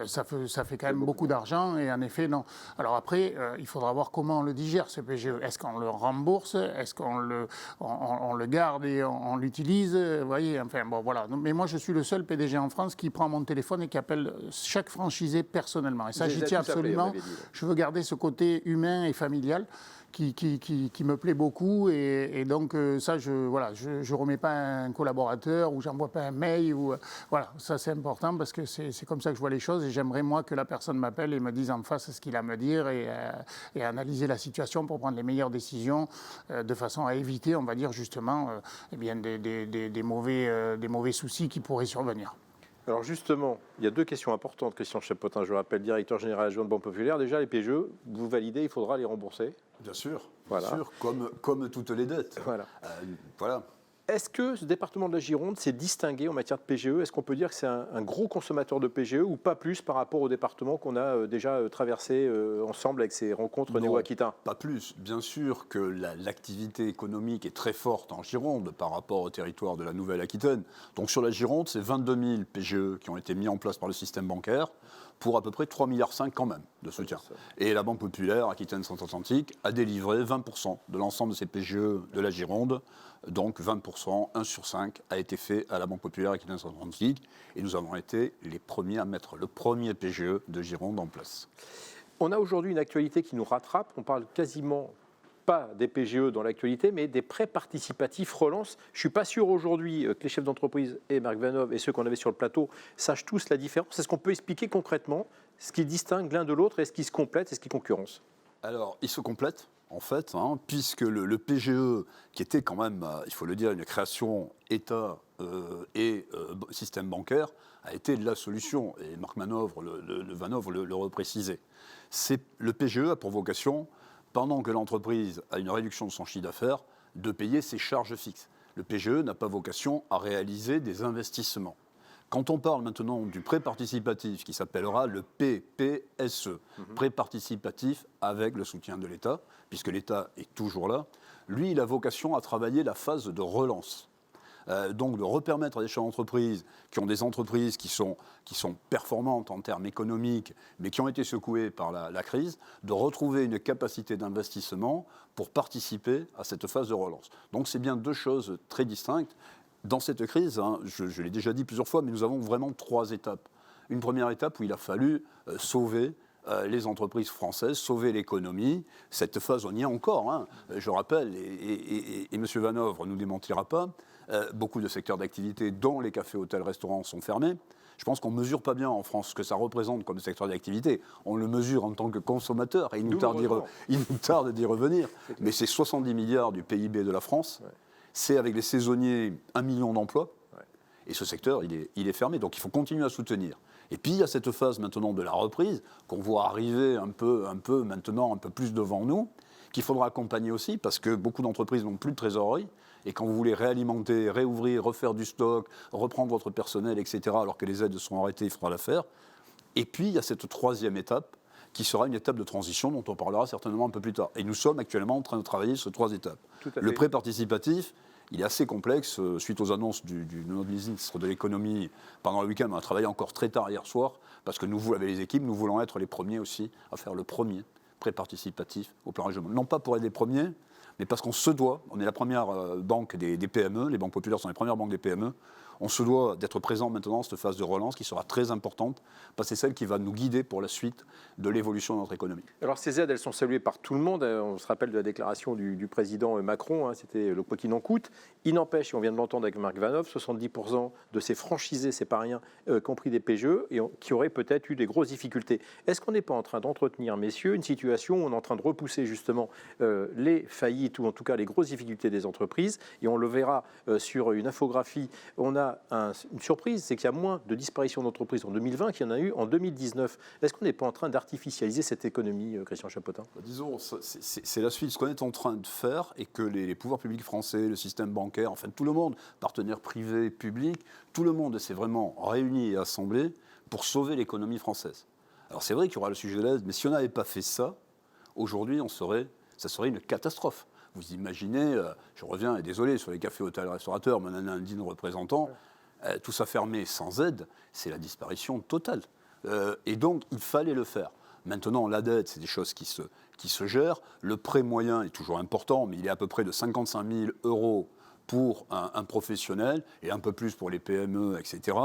ça fait quand même beaucoup d'argent et en effet, non. Alors après, il faudra voir comment on le digère, ce PGE. Est-ce qu'on le rembourse? Est-ce qu'on le garde et on l'utilise? Vous voyez, enfin, bon, voilà. Mais moi, je suis le seul PDG en France qui prend mon téléphone et qui appelle chaque franchisé personnellement. Et ça, j'y tiens absolument. Je veux garder ce côté humain et familial qui me plaît beaucoup et donc ça je remets pas un collaborateur ou j'envoie pas un mail ou voilà, ça c'est important parce que c'est comme ça que je vois les choses et j'aimerais moi que la personne m'appelle et me dise en face ce qu'il a à me dire et analyser la situation pour prendre les meilleures décisions de façon à éviter, on va dire justement des mauvais soucis qui pourraient survenir. Alors justement, il y a deux questions importantes, Christian Chapotin, je rappelle, directeur général adjoint de Banque Populaire. Déjà, les PGE, vous validez, il faudra les rembourser. Bien sûr, voilà. Bien sûr, comme toutes les dettes. Voilà. Voilà. Est-ce que ce département de la Gironde s'est distingué en matière de PGE? Est-ce qu'on peut dire que c'est un gros consommateur de PGE ou pas plus par rapport au département qu'on a déjà traversé ensemble avec ces rencontres Néo-Aquitains? Pas plus. Bien sûr que l'activité économique est très forte en Gironde par rapport au territoire de la Nouvelle-Aquitaine. Donc sur la Gironde, c'est 22 000 PGE qui ont été mis en place par le système bancaire pour à peu près 3,5 milliards quand même de soutien. Et la Banque Populaire Aquitaine-Centre-Atlantique a délivré 20% de l'ensemble de ces PGE de la Gironde. Donc 20%, 1 sur 5, a été fait à la Banque Populaire Aquitaine-Centre-Atlantique. Et nous avons été les premiers à mettre le premier PGE de Gironde en place. On a aujourd'hui une actualité qui nous rattrape. On parle quasiment pas des PGE dans l'actualité, mais des prêts participatifs relance. Je ne suis pas sûr aujourd'hui que les chefs d'entreprise et Marc Vanov et ceux qu'on avait sur le plateau sachent tous la différence. Est-ce qu'on peut expliquer concrètement ce qui distingue l'un de l'autre? Est-ce qu'ils se complètent? Est-ce qu'ils concurrencent? Alors, ils se complètent, en fait, puisque le PGE, qui était quand même, il faut le dire, une création État et système bancaire, a été la solution. Et Marc Vanov le reprécisait. Le PGE a pour vocation, pendant que l'entreprise a une réduction de son chiffre d'affaires, de payer ses charges fixes. Le PGE n'a pas vocation à réaliser des investissements. Quand on parle maintenant du prêt participatif, qui s'appellera le PPSE, prêt participatif avec le soutien de l'État, puisque l'État est toujours là, lui, il a vocation à travailler la phase de relance. Donc de repermettre à des chefs d'entreprise qui ont des entreprises qui sont performantes en termes économiques, mais qui ont été secouées par la crise, de retrouver une capacité d'investissement pour participer à cette phase de relance. Donc c'est bien deux choses très distinctes. Dans cette crise, je l'ai déjà dit plusieurs fois, mais nous avons vraiment 3 étapes. Une première étape où il a fallu sauver les entreprises françaises, sauver l'économie. Cette phase, on y est encore. Je rappelle, et M. Vanov ne nous démentira pas, beaucoup de secteurs d'activité, dont les cafés, hôtels, restaurants, sont fermés. Je pense qu'on ne mesure pas bien en France ce que ça représente comme secteur d'activité. On le mesure en tant que consommateur et il nous tarde d'y revenir. Mais c'est 70 milliards du PIB de la France. Ouais. C'est avec les saisonniers 1 million d'emplois. Ouais. Et ce secteur, il est fermé. Donc il faut continuer à soutenir. Et puis il y a cette phase maintenant de la reprise qu'on voit arriver un peu plus devant nous, qu'il faudra accompagner aussi parce que beaucoup d'entreprises n'ont plus de trésorerie. Et quand vous voulez réalimenter, réouvrir, refaire du stock, reprendre votre personnel, etc., alors que les aides sont arrêtées, il faudra la faire. Et puis, il y a cette 3e étape, qui sera une étape de transition dont on parlera certainement un peu plus tard. Et nous sommes actuellement en train de travailler sur 3 étapes. Le prêt participatif, il est assez complexe. Suite aux annonces du ministre de l'économie pendant le week-end, on a travaillé encore très tard hier soir, parce que nous, avec les équipes, nous voulons être les premiers aussi à faire le premier prêt participatif au plan régional. Non pas pour être les premiers, mais parce qu'on se doit, on est la première banque des PME, les banques populaires sont les premières banques des PME, on se doit d'être présent maintenant dans cette phase de relance qui sera très importante, parce que c'est celle qui va nous guider pour la suite de l'évolution de notre économie. Alors ces aides, elles sont saluées par tout le monde. On se rappelle de la déclaration du président Macron, c'était le quoi qu'il en coûte. Il n'empêche, et on vient de l'entendre avec Marc Vanov, 70% de ces franchisés, c'est pas rien, compris des PGE, et qui auraient peut-être eu des grosses difficultés. Est-ce qu'on n'est pas en train d'entretenir, messieurs, une situation où on est en train de repousser justement les faillites, ou en tout cas les grosses difficultés des entreprises, et on le verra sur une infographie, on a a une surprise, c'est qu'il y a moins de disparitions d'entreprises en 2020 qu'il y en a eu en 2019. Est-ce qu'on n'est pas en train d'artificialiser cette économie, Christian Chapotin? Disons, c'est la suite. Ce qu'on est en train de faire et que les pouvoirs publics français, le système bancaire, enfin tout le monde, partenaires privés, publics, tout le monde s'est vraiment réuni et assemblé pour sauver l'économie française. Alors c'est vrai qu'il y aura le sujet de l'aide, mais si on n'avait pas fait ça, aujourd'hui, ça serait une catastrophe. Vous imaginez, je reviens, et désolé, sur les cafés, hôtels, restaurateurs, mais on en a un digne représentant, tout ça fermé sans aide, c'est la disparition totale. Et donc, il fallait le faire. Maintenant, la dette, c'est des choses qui se gèrent. Le prêt moyen est toujours important, mais il est à peu près de 55 000 € pour un professionnel et un peu plus pour les PME, etc.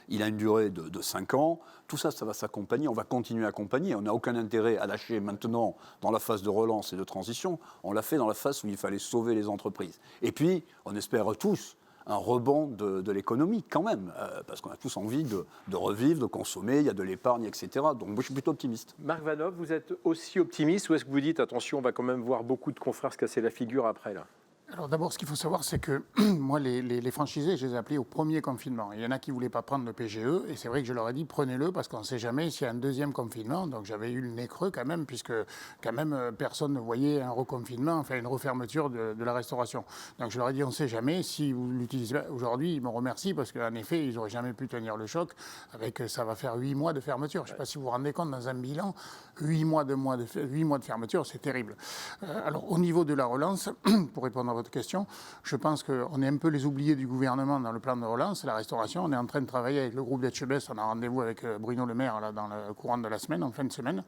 Il a une durée de 5 ans. Tout ça, ça va s'accompagner. On va continuer à accompagner. On n'a aucun intérêt à lâcher maintenant dans la phase de relance et de transition. On l'a fait dans la phase où il fallait sauver les entreprises. Et puis, on espère tous un rebond de l'économie quand même, parce qu'on a tous envie de revivre, de consommer, il y a de l'épargne, etc. Donc moi, je suis plutôt optimiste. Marc Vanhoff, vous êtes aussi optimiste ou est-ce que vous dites, attention, on va quand même voir beaucoup de confrères se casser la figure après là? Alors d'abord, ce qu'il faut savoir, c'est que moi, les franchisés, je les ai appelés au premier confinement. Il y en a qui ne voulaient pas prendre le PGE, et c'est vrai que je leur ai dit, prenez-le, parce qu'on ne sait jamais s'il y a un deuxième confinement. Donc j'avais eu le nez creux quand même, puisque quand même personne ne voyait un reconfinement, enfin une refermeture de la restauration. Donc je leur ai dit, on ne sait jamais, si vous l'utilisez aujourd'hui, ils me remercient, parce qu'en effet, ils n'auraient jamais pu tenir le choc, avec ça va faire 8 mois de fermeture. Je ne sais pas si vous vous rendez compte, dans un bilan, 8 mois de fermeture, c'est terrible. Alors au niveau de la relance, pour répondre à votre question, je pense qu'on est un peu les oubliés du gouvernement dans le plan de relance. La restauration, on est en train de travailler avec le groupe d'HBS, on a rendez-vous avec Bruno Le Maire là, dans le courant de la semaine, en fin de semaine,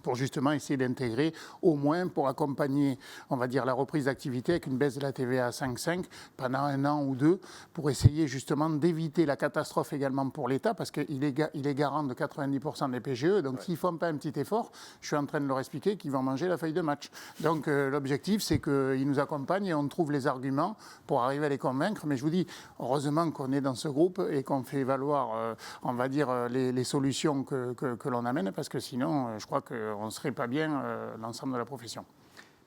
pour justement essayer d'intégrer, au moins pour accompagner, on va dire, la reprise d'activité avec une baisse de la TVA à 5,5 pendant 1 an ou 2, pour essayer justement d'éviter la catastrophe également pour l'État, parce qu'il est garant de 90% des PGE, donc s'ils ne font pas un petit effort, je suis en train de leur expliquer qu'ils vont manger la feuille de match. Donc l'objectif, c'est qu'ils nous accompagnent et on trouve les arguments pour arriver à les convaincre, mais je vous dis, heureusement qu'on est dans ce groupe et qu'on fait valoir, on va dire, les solutions que l'on amène, parce que sinon, je crois qu'on ne serait pas bien l'ensemble de la profession.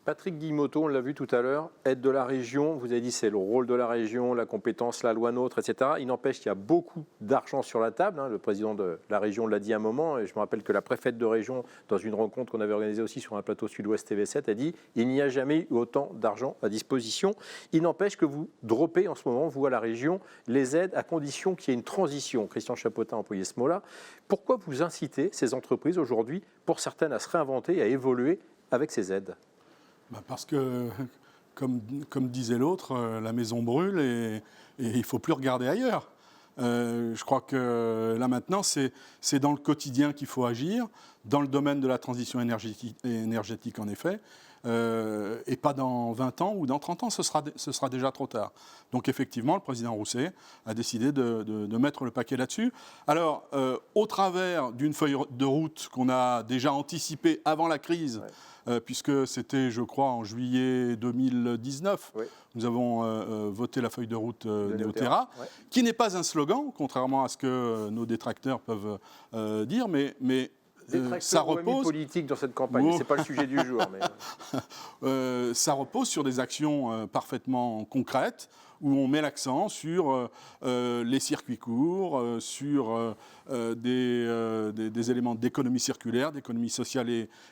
Patrick Guillemotto, on l'a vu tout à l'heure, aide de la région, vous avez dit c'est le rôle de la région, la compétence, la loi NOTRe, etc. Il n'empêche qu'il y a beaucoup d'argent sur la table, hein. Le président de la région l'a dit à un moment, et je me rappelle que la préfète de région, dans une rencontre qu'on avait organisée aussi sur un plateau Sud-Ouest TV7, a dit il n'y a jamais eu autant d'argent à disposition. Il n'empêche que vous droppez en ce moment, vous à la région, les aides à condition qu'il y ait une transition. Christian Chapotin a employé ce mot-là. Pourquoi vous incitez ces entreprises aujourd'hui, pour certaines, à se réinventer et à évoluer avec ces aides? Parce que, comme disait l'autre, la maison brûle et il ne faut plus regarder ailleurs. Je crois que là maintenant, c'est dans le quotidien qu'il faut agir, dans le domaine de la transition énergétique en effet, et pas dans 20 ans ou dans 30 ans, ce sera déjà trop tard. Donc effectivement, le président Rousset a décidé de mettre le paquet là-dessus. Alors, au travers d'une feuille de route qu'on a déjà anticipée avant la crise, puisque c'était, je crois, en juillet 2019, nous avons voté la feuille de route Néoterra, qui n'est pas un slogan, contrairement à ce que nos détracteurs peuvent dire, mais ça repose politique dans cette campagne, c'est pas le sujet du jour. Mais... ça repose sur des actions parfaitement concrètes, où on met l'accent sur les circuits courts, sur des éléments d'économie circulaire, d'économie sociale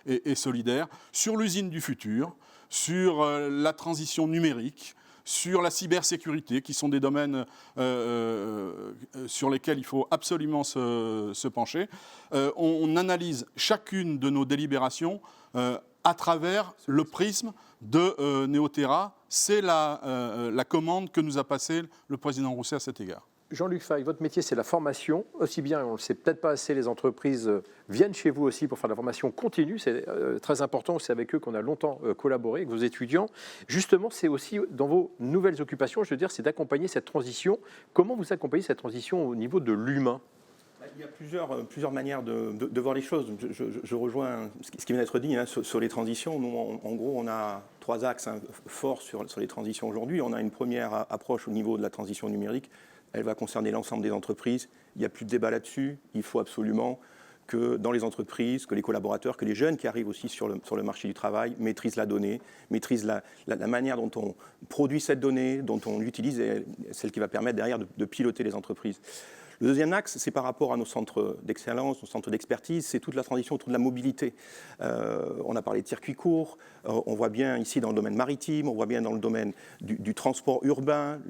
et solidaire, sur l'usine du futur, sur la transition numérique, sur la cybersécurité, qui sont des domaines sur lesquels il faut absolument se pencher. On analyse chacune de nos délibérations à travers le prisme de Néoterra. C'est la commande que nous a passée le président Rousset à cet égard. Jean-Luc Fay, votre métier, c'est la formation. Aussi bien, on ne le sait peut-être pas assez, les entreprises viennent chez vous aussi pour faire de la formation continue. C'est très important, c'est avec eux qu'on a longtemps collaboré, avec vos étudiants. Justement, c'est aussi dans vos nouvelles occupations, je veux dire, c'est d'accompagner cette transition. Comment vous accompagnez cette transition au niveau de l'humain ? Il y a plusieurs manières de voir les choses. Je rejoins ce qui vient d'être dit sur les transitions. Nous, en gros, on a 3 axes forts sur les transitions aujourd'hui. On a une première approche au niveau de la transition numérique. Elle va concerner l'ensemble des entreprises. Il n'y a plus de débat là-dessus. Il faut absolument que dans les entreprises, que les collaborateurs, que les jeunes qui arrivent aussi sur le marché du travail maîtrisent la donnée, maîtrisent la manière dont on produit cette donnée, dont on l'utilise, et celle qui va permettre derrière de piloter les entreprises. Le deuxième axe, c'est par rapport à nos centres d'excellence, nos centres d'expertise, c'est toute la transition autour de la mobilité. On a parlé de circuits courts, on voit bien ici dans le domaine maritime, on voit bien dans le domaine du transport urbain,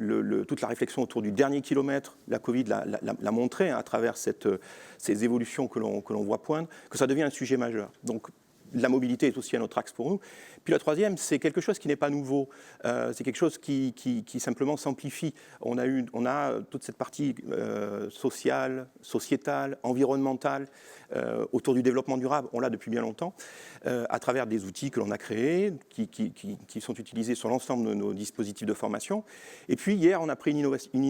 toute la réflexion autour du dernier kilomètre. La Covid l'a montré à travers ces évolutions que l'on voit poindre, que ça devient un sujet majeur. Donc, la mobilité est aussi un autre axe pour nous. Puis la troisième, c'est quelque chose qui n'est pas nouveau. C'est quelque chose qui simplement s'amplifie. On a toute cette partie sociale, sociétale, environnementale autour du développement durable. On l'a depuis bien longtemps, à travers des outils que l'on a créés, qui sont utilisés sur l'ensemble de nos dispositifs de formation. Et puis hier, on a pris une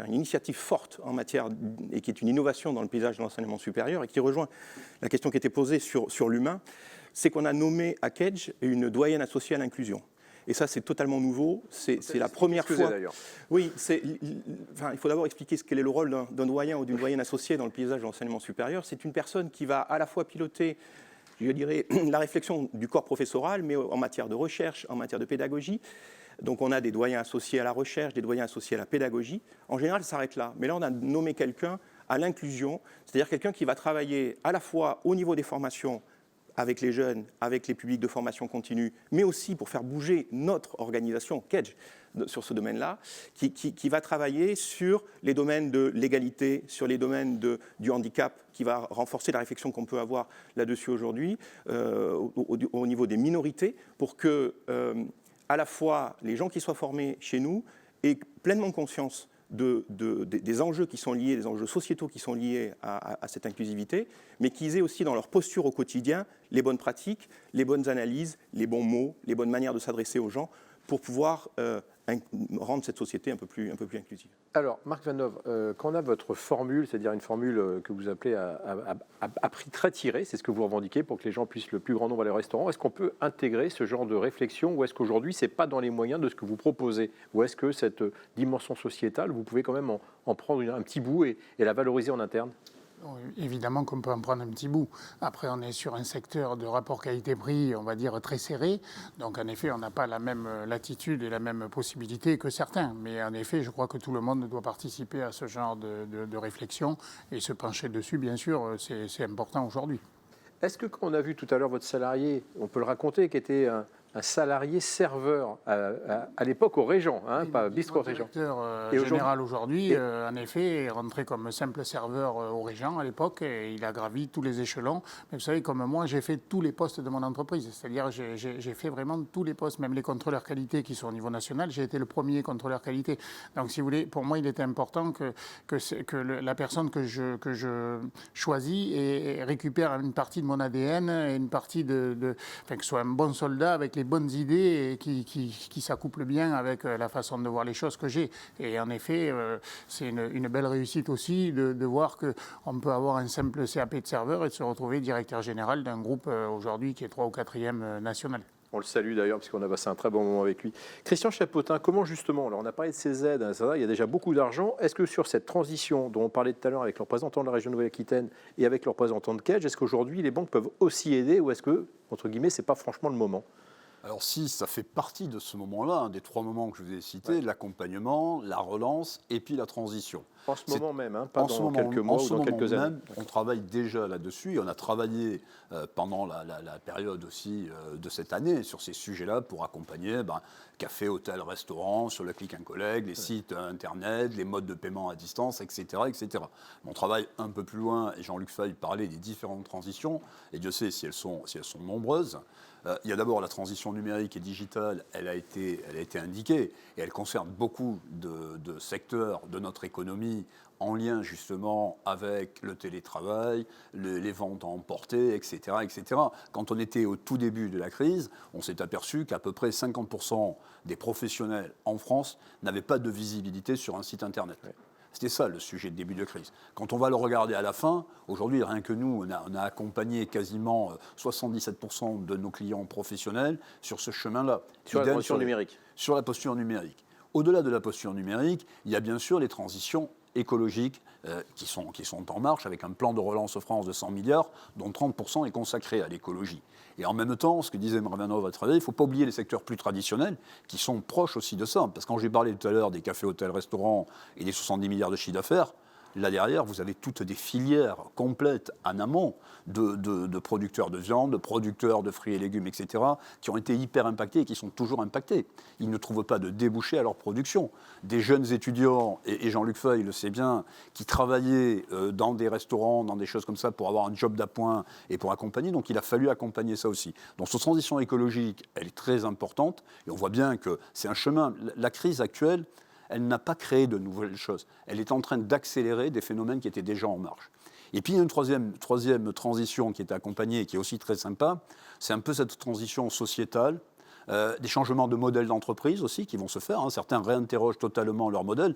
initiative forte en matière, et qui est une innovation dans le paysage de l'enseignement supérieur, et qui rejoint la question qui était posée sur l'humain. C'est qu'on a nommé à Kedge une doyenne associée à l'inclusion. Et ça, c'est totalement nouveau. C'est la première fois. Oui, il faut d'abord expliquer quel est le rôle d'un doyen ou d'une doyenne associée dans le paysage de l'enseignement supérieur. C'est une personne qui va à la fois piloter, je dirais, la réflexion du corps professoral, mais en matière de recherche, en matière de pédagogie. Donc on a des doyens associés à la recherche, des doyens associés à la pédagogie. En général, ça s'arrête là. Mais là, on a nommé quelqu'un à l'inclusion, c'est-à-dire quelqu'un qui va travailler à la fois au niveau des formations avec les jeunes, avec les publics de formation continue, mais aussi pour faire bouger notre organisation, Kedge, sur ce domaine-là, qui va travailler sur les domaines de l'égalité, sur les domaines du handicap, qui va renforcer la réflexion qu'on peut avoir là-dessus aujourd'hui, au niveau des minorités, pour que, à la fois, les gens qui soient formés chez nous aient pleinement conscience des enjeux qui sont liés, des enjeux sociétaux qui sont liés à cette inclusivité, mais qu'ils aient aussi dans leur posture au quotidien les bonnes pratiques, les bonnes analyses, les bons mots, les bonnes manières de s'adresser aux gens pour pouvoir rendre cette société un peu plus inclusive. Alors, Marc Vanov, quand on a votre formule, c'est-à-dire une formule que vous appelez à prix très tiré, c'est ce que vous revendiquez pour que les gens puissent le plus grand nombre aller au restaurant, est-ce qu'on peut intégrer ce genre de réflexion ou est-ce qu'aujourd'hui, ce n'est pas dans les moyens de ce que vous proposez? Ou est-ce que cette dimension sociétale, vous pouvez quand même en prendre un petit bout et la valoriser en interne? Évidemment qu'on peut en prendre un petit bout. Après, on est sur un secteur de rapport qualité-prix, on va dire, très serré. Donc, en effet, on n'a pas la même latitude et la même possibilité que certains. Mais en effet, je crois que tout le monde doit participer à ce genre de réflexion et se pencher dessus, bien sûr, c'est important aujourd'hui. Est-ce que quand on a vu tout à l'heure votre salarié, on peut le raconter, qui était un salarié serveur à l'époque au Régent, pas biscuit Régent. Le général aujourd'hui, en effet, est rentré comme simple serveur au Régent à l'époque et il a gravi tous les échelons. Mais vous savez, comme moi, j'ai fait tous les postes de mon entreprise. C'est-à-dire, j'ai fait vraiment tous les postes, même les contrôleurs qualité qui sont au niveau national. J'ai été le premier contrôleur qualité. Donc, si vous voulez, pour moi, il était important que la personne que je choisis et récupère une partie de mon ADN et une partie que ce soit un bon soldat avec les bonnes idées et qui s'accouplent bien avec la façon de voir les choses que j'ai. Et en effet, c'est une belle réussite aussi de voir qu'on peut avoir un simple CAP de serveur et de se retrouver directeur général d'un groupe aujourd'hui qui est 3e ou 4e national. On le salue d'ailleurs, parce qu'on a passé un très bon moment avec lui. Christian Chapotin, comment justement, alors on a parlé de ces aides, il y a déjà beaucoup d'argent. Est-ce que sur cette transition dont on parlait tout à l'heure avec le représentant de la région Nouvelle-Aquitaine et avec le représentant de Kedge, est-ce qu'aujourd'hui les banques peuvent aussi aider ou est-ce que, entre guillemets, ce n'est pas franchement le moment ? Alors si, ça fait partie de ce moment-là, un des 3 moments que je vous ai cités, l'accompagnement, la relance et puis la transition. En ce moment même, pas dans quelques mois ou dans quelques années. On travaille déjà là-dessus et on a travaillé pendant la période aussi de cette année sur ces sujets-là pour accompagner café, hôtel, restaurant, sur le click and collect, les sites internet, les modes de paiement à distance, etc. etc. On travaille un peu plus loin et Jean-Luc Fay parlait des différentes transitions et Dieu sait si elles sont nombreuses. Il y a d'abord la transition numérique et digitale, elle a été indiquée et elle concerne beaucoup de secteurs de notre économie en lien justement avec le télétravail, les ventes à emporter, etc., etc. Quand on était au tout début de la crise, on s'est aperçu qu'à peu près 50% des professionnels en France n'avaient pas de visibilité sur un site Internet. Ouais. C'était ça le sujet de début de crise. Quand on va le regarder à la fin, aujourd'hui, rien que nous, on a accompagné quasiment 77% de nos clients professionnels sur ce chemin-là. Sur la posture numérique. Sur la posture numérique. Au-delà de la posture numérique, il y a bien sûr les transitions écologiques, qui sont en marche, avec un plan de relance France de 100 milliards, dont 30% est consacré à l'écologie. Et en même temps, ce que disait Marvanov à travers, il ne faut pas oublier les secteurs plus traditionnels, qui sont proches aussi de ça. Parce que quand j'ai parlé tout à l'heure des cafés, hôtels, restaurants et des 70 milliards de chiffre d'affaires, là derrière, vous avez toutes des filières complètes en amont de producteurs de viande, de producteurs de fruits et légumes, etc., qui ont été hyper impactés et qui sont toujours impactés. Ils ne trouvent pas de débouchés à leur production. Des jeunes étudiants, et Jean-Luc Feuille le sait bien, qui travaillaient dans des restaurants, dans des choses comme ça, pour avoir un job d'appoint et pour accompagner. Donc il a fallu accompagner ça aussi. Donc cette transition écologique, elle est très importante. Et on voit bien que c'est un chemin. La crise actuelle, elle n'a pas créé de nouvelles choses. Elle est en train d'accélérer des phénomènes qui étaient déjà en marche. Et puis il y a une troisième transition qui est accompagnée et qui est aussi très sympa, c'est un peu cette transition sociétale, des changements de modèle d'entreprise aussi qui vont se faire. Hein. Certains réinterrogent totalement leur modèle.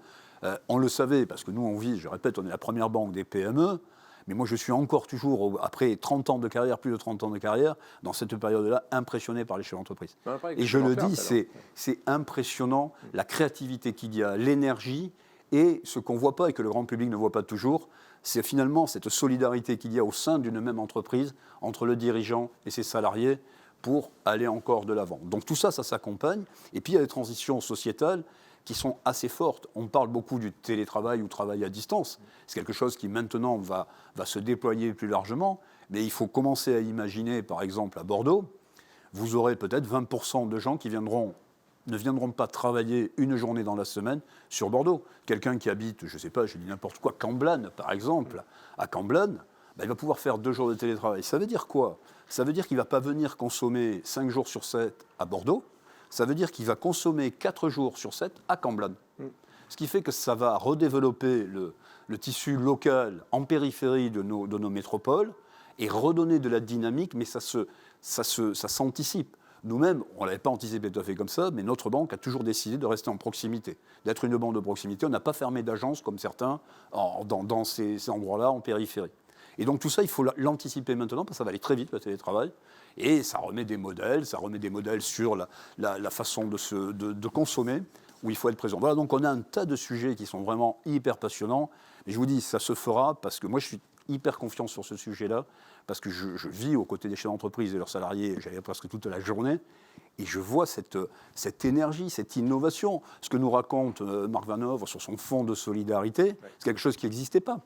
On le savait, parce que nous on vit, je répète, on est la première banque des PME, mais moi je suis encore toujours, après 30 ans de carrière, plus de 30 ans de carrière, dans cette période-là, impressionné par les chefs d'entreprise. Et je le dis, c'est impressionnant, la créativité qu'il y a, l'énergie, et ce qu'on ne voit pas et que le grand public ne voit pas toujours, c'est finalement cette solidarité qu'il y a au sein d'une même entreprise entre le dirigeant et ses salariés pour aller encore de l'avant. Donc tout ça, ça s'accompagne. Et puis il y a des transitions sociétales qui sont assez fortes. On parle beaucoup du télétravail ou travail à distance. C'est quelque chose qui maintenant va se déployer plus largement. Mais il faut commencer à imaginer, par exemple, à Bordeaux, vous aurez peut-être 20% de gens qui ne viendront pas travailler une journée dans la semaine sur Bordeaux. Quelqu'un qui habite, je ne sais pas, je dis n'importe quoi, Camblanne, par exemple, à Camblanne, il va pouvoir faire 2 jours de télétravail. Ça veut dire quoi? Ça veut dire qu'il ne va pas venir consommer 5 jours sur 7 à Bordeaux. Ça veut dire qu'il va consommer 4 jours sur 7 à Camblanne. Ce qui fait que ça va redévelopper le tissu local en périphérie de nos métropoles et redonner de la dynamique, mais ça s'anticipe. Nous-mêmes, on ne l'avait pas anticipé tout à fait comme ça, mais notre banque a toujours décidé de rester en proximité, d'être une banque de proximité. On n'a pas fermé d'agence comme certains dans ces endroits-là en périphérie. Et donc tout ça, il faut l'anticiper maintenant, parce que ça va aller très vite, le télétravail. Et ça remet des modèles sur la façon de consommer, où il faut être présent. Voilà, donc on a un tas de sujets qui sont vraiment hyper passionnants. Et je vous dis, ça se fera, parce que moi je suis hyper confiant sur ce sujet-là, parce que je vis aux côtés des chefs d'entreprise et leurs salariés, j'allais presque toute la journée, et je vois cette énergie, cette innovation. Ce que nous raconte Marc Vanov sur son fonds de solidarité, c'est quelque chose qui n'existait pas.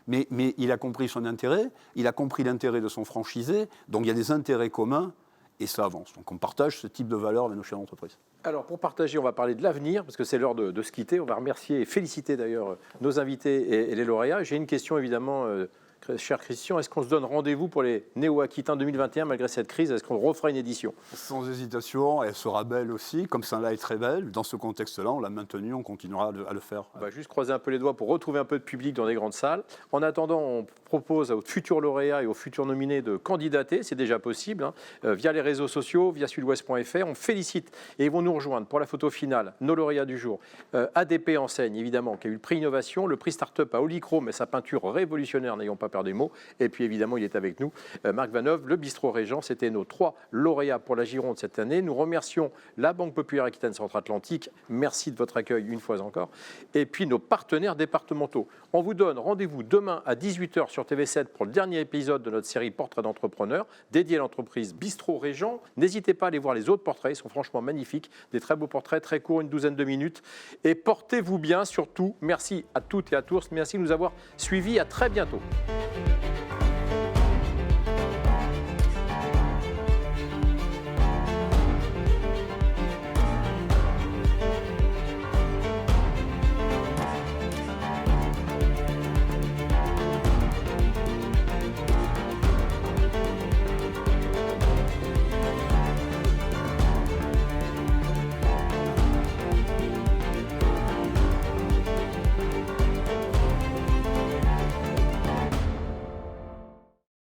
Mais il a compris son intérêt, il a compris l'intérêt de son franchisé, donc il y a des intérêts communs, et ça avance. Donc on partage ce type de valeurs avec nos chefs d'entreprise. Alors pour partager, on va parler de l'avenir, parce que c'est l'heure de se quitter. On va remercier et féliciter d'ailleurs nos invités et les lauréats. J'ai une question évidemment, cher Christian, est-ce qu'on se donne rendez-vous pour les Néo-Aquitains 2021 malgré cette crise? Est-ce qu'on refera une édition? Sans hésitation, elle sera belle aussi, comme celle-là est très belle. Dans ce contexte-là, on l'a maintenue, on continuera à le faire. On va juste croiser un peu les doigts pour retrouver un peu de public dans des grandes salles. En attendant, on propose aux futurs lauréats et aux futurs nominés de candidater, c'est déjà possible, via les réseaux sociaux, via sudouest.fr. On félicite et ils vont nous rejoindre pour la photo finale, nos lauréats du jour. ADP Enseigne, évidemment, qui a eu le prix Innovation, le prix Startup à Olichrome et sa peinture révolutionnaire, n'ayons pas peur des mots. Et puis évidemment, il est avec nous, Marc Vanov, le Bistrot Régent. C'était nos 3 lauréats pour la Gironde cette année. Nous remercions la Banque Populaire Aquitaine Centre-Atlantique. Merci de votre accueil une fois encore. Et puis nos partenaires départementaux. On vous donne rendez-vous demain à 18h sur TV7 pour le dernier épisode de notre série Portrait d'entrepreneur dédié à l'entreprise Bistrot Régent. N'hésitez pas à aller voir les autres portraits, ils sont franchement magnifiques. Des très beaux portraits, très courts, une douzaine de minutes. Et portez-vous bien surtout. Merci à toutes et à tous. Merci de nous avoir suivis. À très bientôt.